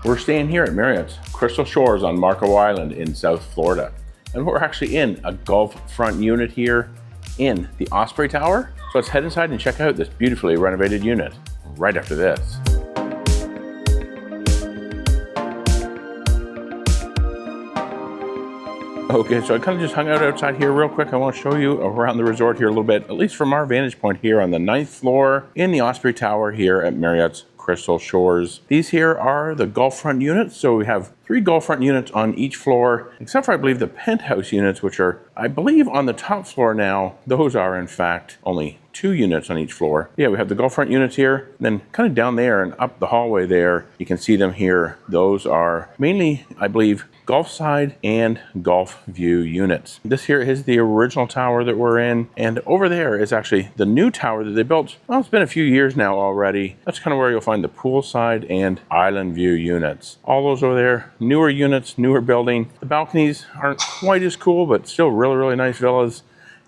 We're staying here at Marriott's Crystal Shores on Marco Island in South Florida. And we're actually in a Gulf front unit here in the Osprey Tower. So let's head inside and check out this beautifully renovated unit right after this. Okay, so I kind of just hung out outside here real quick. I want to show you around the resort here a little bit, at least from our vantage point here on the 9th floor in the Osprey Tower here at Marriott's Crystal Shores. These here are the Gulf front units. So we have 3 Gulf front units on each floor, except for I believe the penthouse units, which are, I believe, on the top floor now. Those are in fact only 2 units on each floor. Yeah, we have the Gulf front units here, and then kind of down there and up the hallway there, you can see them here. Those are mainly, I believe, Gulf side and Gulf view units. This here is the original tower that we're in, and over there is actually the new tower that they built. Well, it's been a few years now already. That's kind of where you'll find the poolside and island view units. All those over there, newer units, newer building. The balconies aren't quite as cool, but still really nice villas.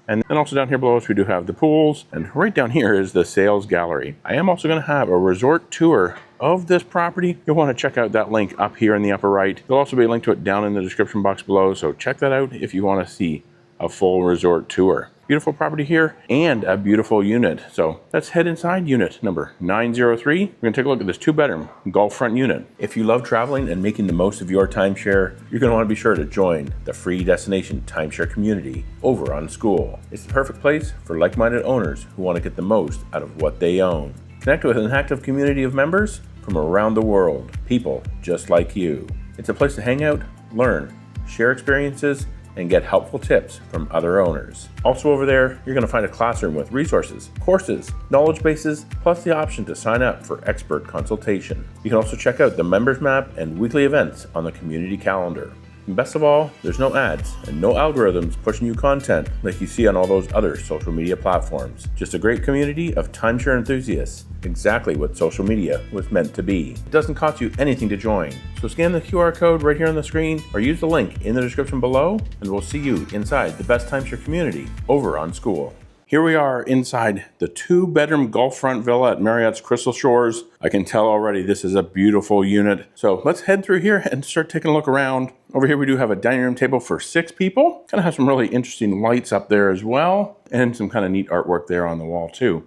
And then also down here below us, we do have the pools. And right down here is the sales gallery. I am also going to have a resort tour of this property. You'll want to check out that link up here in the upper right. There'll also be a link to it down in the description box below. So check that out if you want to see a full resort tour. Beautiful property here and a beautiful unit. So let's head inside unit number 903. We're gonna take a look at this 2-bedroom Gulf front unit. If you love traveling and making the most of your timeshare, you're gonna wanna be sure to join the free destination timeshare community over on SKOOL. It's the perfect place for like-minded owners who wanna get the most out of what they own. Connect with an active community of members from around the world, people just like you. It's a place to hang out, learn, share experiences, and get helpful tips from other owners. Also over there, you're gonna find a classroom with resources, courses, knowledge bases, plus the option to sign up for expert consultation. You can also check out the members map and weekly events on the community calendar. And best of all, there's no ads and no algorithms pushing you content like you see on all those other social media platforms. Just a great community of timeshare enthusiasts, exactly what social media was meant to be. It doesn't cost you anything to join. So scan the QR code right here on the screen or use the link in the description below, and we'll see you inside the best timeshare community over on SKOOL. Here we are inside the 2-bedroom Gulf front villa at Marriott's Crystal Shores. I can tell already this is a beautiful unit. So let's head through here and start taking a look around. Over here we do have a dining room table for 6 people. Kind of has some really interesting lights up there as well, and some kind of neat artwork there on the wall too.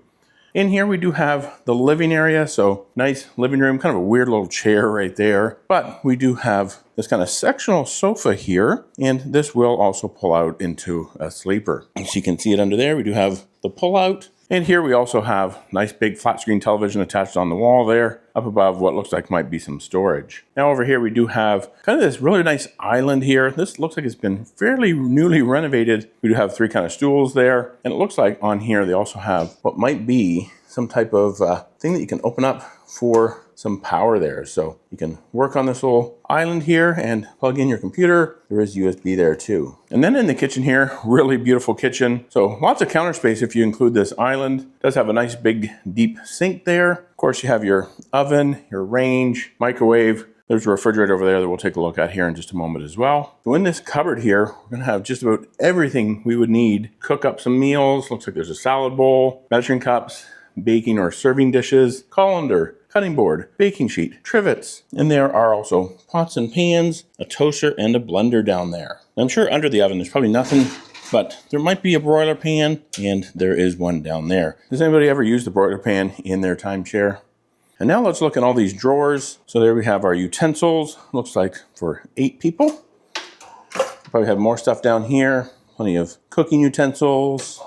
In here we do have the living area, so nice living room, kind of a weird little chair right there. But we do have this kind of sectional sofa here, and this will also pull out into a sleeper. As you can see it under there, we do have the pull out. And here we also have nice big flat screen television attached on the wall there, up above what looks like might be some storage. Now over here we do have kind of this really nice island here. This looks like it's been fairly newly renovated. We do have 3 kind of stools there, and it looks like on here they also have what might be some type of thing that you can open up for some power there. So you can work on this little island here and plug in your computer. There is USB there too. And then in the kitchen here, really beautiful kitchen. So lots of counter space if you include this island. It does have a nice big deep sink there. Of course you have your oven, your range, microwave. There's a refrigerator over there that we'll take a look at here in just a moment as well. So in this cupboard here, we're gonna have just about everything we would need. Cook up some meals. Looks like there's a salad bowl, measuring cups, baking or serving dishes, colander, cutting board, baking sheet, trivets, and there are also pots and pans, a toaster, and a blender down there. I'm sure under the oven there's probably nothing, but there might be a broiler pan, and there is one down there. Does anybody ever use the broiler pan in their timeshare? And now let's look at all these drawers. So there we have our utensils, looks like for 8 people. Probably have more stuff down here, plenty of cooking utensils,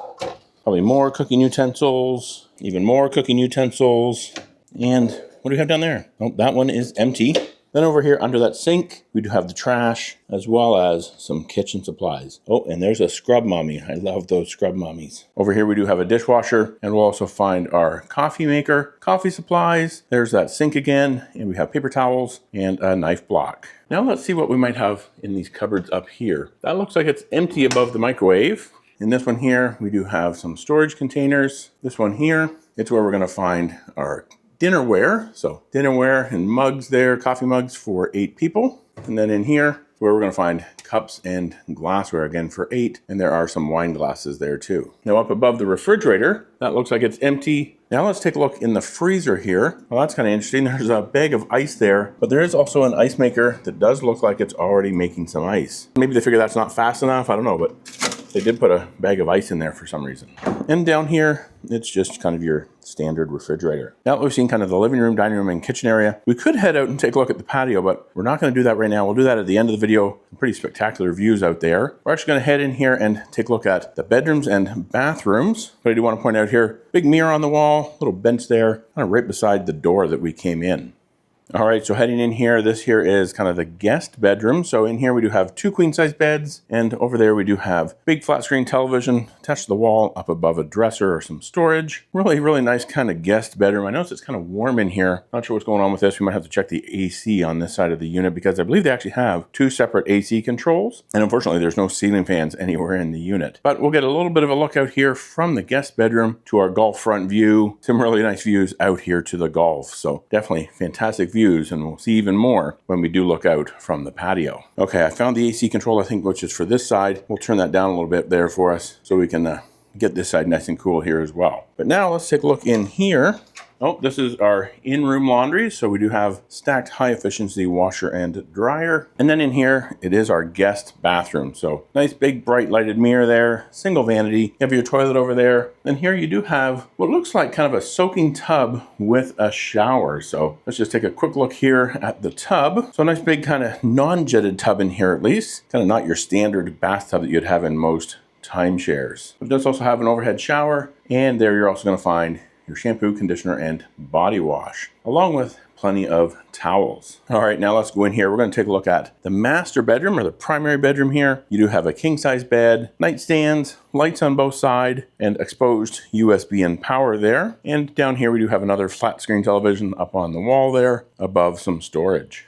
probably more cooking utensils, even more cooking utensils. And what do we have down there? Oh, that one is empty. Then over here under that sink, we do have the trash as well as some kitchen supplies. Oh, and there's a scrub mommy. I love those scrub mommies. Over here we do have a dishwasher, and we'll also find our coffee maker, coffee supplies. There's that sink again, and we have paper towels and a knife block. Now let's see what we might have in these cupboards up here. That looks like it's empty above the microwave. In this one here, we do have some storage containers. This one here, it's where we're gonna find our dinnerware. So dinnerware and mugs there, coffee mugs for 8 people. And then in here, where we're going to find cups and glassware again for 8, and there are some wine glasses there too. Now up above the refrigerator, that looks like it's empty. Now let's take a look in the freezer here. Well, that's kind of interesting. There's a bag of ice there, but there is also an ice maker that does look like it's already making some ice. Maybe they figure that's not fast enough, I don't know, but they did put a bag of ice in there for some reason. And down here, it's just kind of your standard refrigerator. Now that we've seen kind of the living room, dining room, and kitchen area, we could head out and take a look at the patio, but we're not going to do that right now. We'll do that at the end of the video. Some pretty spectacular views out there. We're actually going to head in here and take a look at the bedrooms and bathrooms. But I do want to point out here, big mirror on the wall, little bench there, kind of right beside the door that we came in. All right, so heading in here, this here is kind of the guest bedroom. So in here we do have 2 queen size beds, and over there we do have big flat screen television attached to the wall up above a dresser or some storage. Really, really nice kind of guest bedroom. I notice it's kind of warm in here. Not sure what's going on with this. We might have to check the AC on this side of the unit because I believe they actually have 2 separate AC controls. And unfortunately, there's no ceiling fans anywhere in the unit. But we'll get a little bit of a look out here from the guest bedroom to our golf front view. Some really nice views out here to the golf. So definitely fantastic views, and we'll see even more when we do look out from the patio. Okay, I found the AC control, I think, which is for this side. We'll turn that down a little bit there for us so we can get this side nice and cool here as well. But now let's take a look in here. Oh, this is our in-room laundry. So we do have stacked high efficiency washer and dryer. And then in here, it is our guest bathroom. So nice big bright lighted mirror there, single vanity. You have your toilet over there. And here you do have what looks like kind of a soaking tub with a shower. So let's just take a quick look here at the tub. So a nice big kind of non-jetted tub in here at least. Kind of not your standard bathtub that you'd have in most timeshares. It does also have an overhead shower. And there you're also going to find your shampoo, conditioner, and body wash, along with plenty of towels. All right, now let's go in here. We're going to take a look at the master bedroom, or the primary bedroom here. You do have a king-size bed, nightstands, lights on both sides, and exposed USB and power there. And down here we do have another flat screen television up on the wall there, above some storage.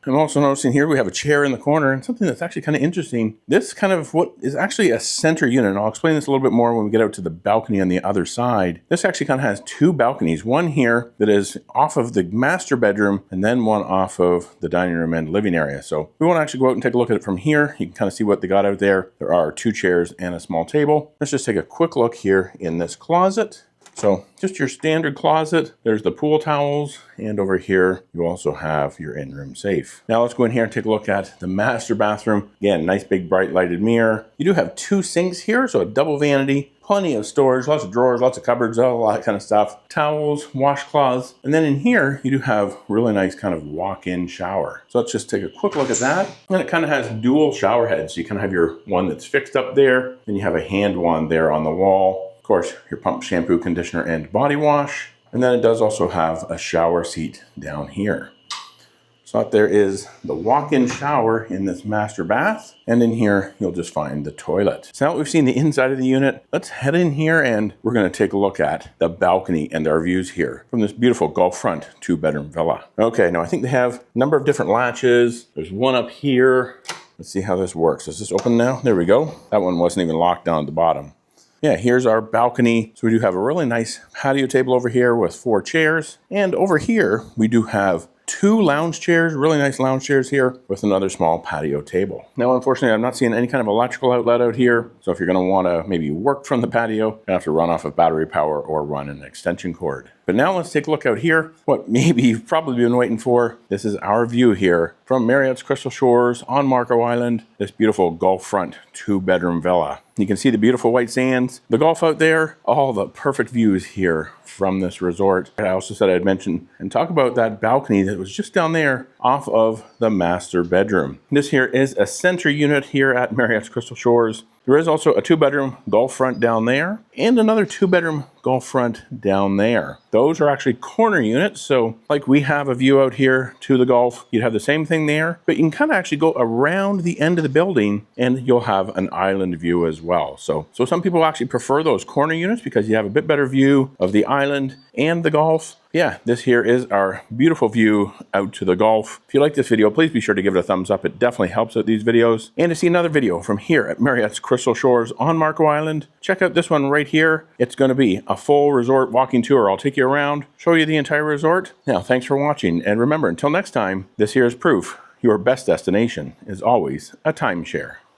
I'm also noticing here we have a chair in the corner, and something that's actually kind of interesting. This kind of what is actually a center unit, and I'll explain this a little bit more when we get out to the balcony on the other side. This actually kind of has 2 balconies, one here that is off of the master bedroom, and then one off of the dining room and living area. So we want to actually go out and take a look at it from here. You can kind of see what they got out there. There are 2 chairs and a small table. Let's just take a quick look here in this closet. So just your standard closet. There's the pool towels, and over here you also have your in-room safe. Now let's go in here and take a look at the master bathroom. Again, nice big bright lighted mirror. You do have 2 sinks here, so a double vanity, plenty of storage, lots of drawers, lots of cupboards, all that kind of stuff. Towels, washcloths, and then in here you do have really nice kind of walk-in shower. So let's just take a quick look at that. And it kind of has dual shower heads. So you kind of have your one that's fixed up there, and you have a hand one there on the wall. Of course, your pump, shampoo, conditioner, and body wash. And then it does also have a shower seat down here. So out there is the walk-in shower in this master bath. And in here, you'll just find the toilet. So now that we've seen the inside of the unit, let's head in here and we're going to take a look at the balcony and our views here from this beautiful Gulf front 2-bedroom villa. Okay, now I think they have a number of different latches. There's one up here. Let's see how this works. Is this open now? There we go. That one wasn't even locked down at the bottom. Yeah, here's our balcony. So we do have a really nice patio table over here with 4 chairs. And over here, we do have 2 lounge chairs, really nice lounge chairs here with another small patio table. Now, unfortunately, I'm not seeing any kind of electrical outlet out here. So if you're gonna wanna maybe work from the patio, you're gonna have to run off of battery power or run an extension cord. But now let's take a look out here. What maybe you've probably been waiting for. This is our view here from Marriott's Crystal Shores on Marco Island, this beautiful Gulf front 2-bedroom villa. You can see the beautiful white sands, the Gulf out there, all the perfect views here from this resort. I also said I'd mention and talk about that balcony that was just down there off of the master bedroom. This here is a center unit here at Marriott's Crystal Shores. There is also a 2-bedroom Gulf front down there and another 2-bedroom Gulf front down there. Those are actually corner units. So like we have a view out here to the Gulf, you'd have the same thing there, but you can kind of actually go around the end of the building and you'll have an island view as well. So some people actually prefer those corner units because you have a bit better view of the island and the Gulf. Yeah, this here is our beautiful view out to the Gulf. If you like this video, please be sure to give it a thumbs up. It definitely helps out these videos. And to see another video from here at Marriott's Crystal Shores on Marco Island, check out this one right here. It's going to be a full resort walking tour. I'll take you around, show you the entire resort. Now, thanks for watching. And remember, until next time, this here is proof your best destination is always a timeshare.